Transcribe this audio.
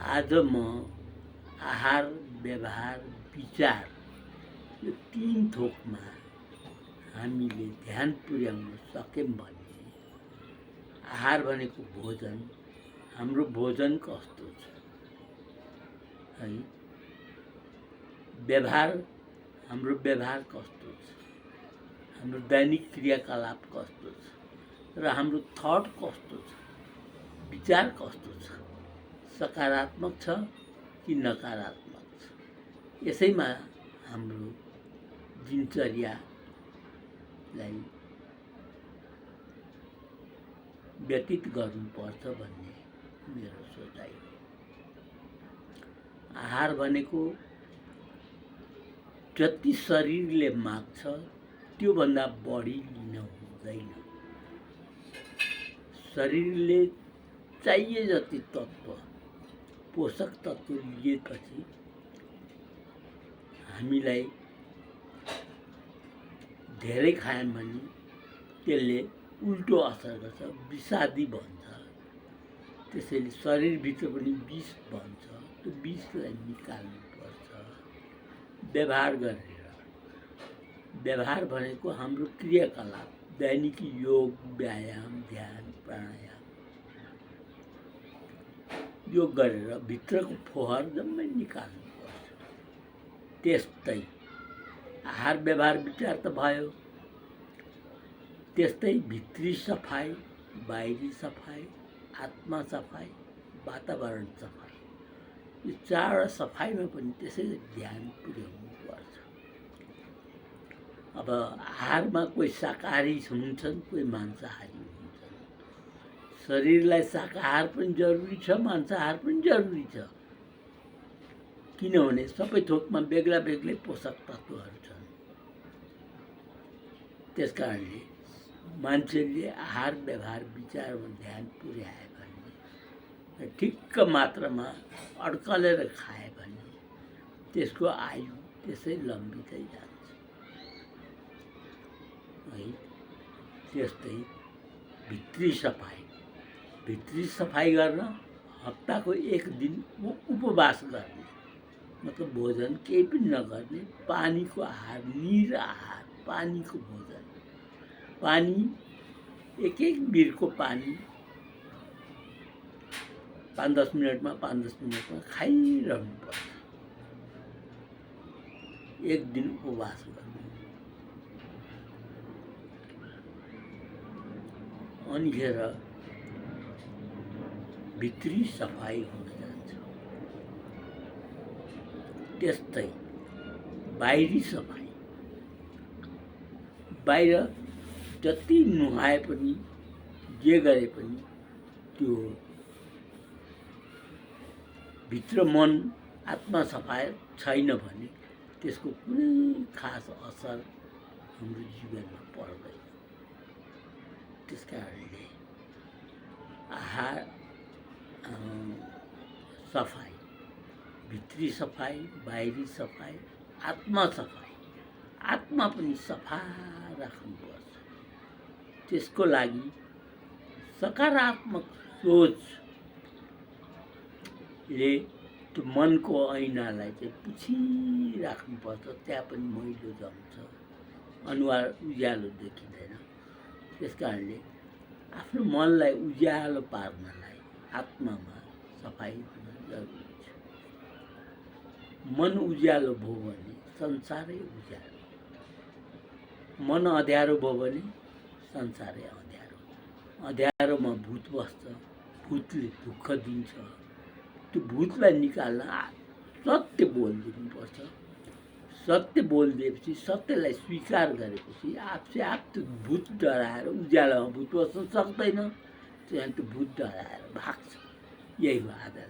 आज म आहार व्यवहार विचार यो तीन थोकमा हामीले ध्यान पुर्याउन सक्यौं भने आहार भनेको भोजन, हाम्रो भोजन कस्तो छ है, व्यवहार हाम्रो व्यवहार कस्तो छ, हाम्रो दैनिक क्रियाकलाप कस्तो छ र हाम्रो थट कस्तो छ, विचार कस्तो छ, सकारात्मक छ कि नकारात्मक छ, यसैमा हाम्रो दिनचर्यालाई व्यतीत गर्नुपर्छ भन्ने मेरो सोचाइ हो। आहार भनेको जति शरीरले माग्छ त्योभन्दा बढी लिन हुँदैन। शरीरले चाहिए जति तत्त्व पोषक तत्त्व लिएपछि हामीलाई धेरै खायौं भने त्यसले उल्टो असर गर्छ, विषादी बन्छ। त्यसैले शरीरभित्र पनि विष बन्छ, त्यो विषलाई निकाल्नुपर्छ व्यवहार गरेर। व्यवहार भनेको हाम्रो क्रियाकलाप, दैनिक योग, व्यायाम, ध्यान, प्राणायाम, योग गरेर भित्रको फोहर जम्मै निकाल्नुपर्छ। त्यस्तै आहार व्यवहार विचार त भयो, त्यस्तै भित्री सफाई, बाहिरी सफाई, आत्मा सफाई, वातावरण सफाई, यो चारवटा सफाइमा पनि त्यसैले ध्यान पुर्याउनुपर्छ। अब आहारमा कोही शाकाहारी हुन्छन्, कोही मांसाहारी हुन्छन्। शरीरलाई शाकाहार पनि जरुरी छ, मांसाहार पनि जरुरी छ, किनभने सबै थोकमा बेग्ला बेग्लै पोषक तत्त्वहरू छन्। त्यसकारणले मान्छेले आहार व्यवहार विचारमा ध्यान पुर्याए भने र ठिक्क मात्रामा अड्कलेर खाए भने त्यसको आयु त्यसै लम्बिँदै जान्छ है। त्यस्तै भित्री सफाई गर्न हप्ताको एक दिन उपवास गर्ने, मतलब भोजन केही पनि नगर्ने, पानीको आहार, निर आहार, पानीको भोजन, पानी एक बिरको पानी 5-10 मिनटमा खाइरहनुपर्छ। एक दिन उपवास गर्नु, अनिखेर भित्री सफाई हुन जान्छ। त्यस्तै बाहिरी सफाई, बाहिर जति नुहाए पनि जे गरे पनि त्यो भित्र मन आत्मा सफाई छैन भने त्यसको कुनै खास असर हाम्रो जीवनमा पर्दैन। त्यसकारणले आहार सफाई, भित्री सफाई, बाहिरी सफाई, आत्मा सफाई, आत्मा पनि सफा राख्नुपर्छ। त्यसको लागि सकारात्मक सोचले त्यो मनको ऐनालाई चाहिँ पुछिराख्नुपर्छ। त्यहाँ पनि मैलो जम्छ, अनुहार उज्यालो देखिँदैन। त्यसकारणले आफ्नो मनलाई उज्यालो पार्नलाई आत्मामा सफाई हुन जरुरी छ। मन उज्यालो भयो भने संसारै उज्यालो, मन अँध्यारो भयो भने संसारै अँध्यारो। अँध्यारोमा भूत बस्छ, भूतले दुःख दिन्छ। त्यो भूतलाई निकाल्न सत्य बोलिदिनुपर्छ। सत्य बोलिदिएपछि, सत्यलाई स्वीकार गरेपछि आपसे आप त्यो भूत डराएर उज्यालोमा भूत बस्न सक्दैन। त्यहाँ त्यो भूत डराएर भाग्छ। यही हो आधार।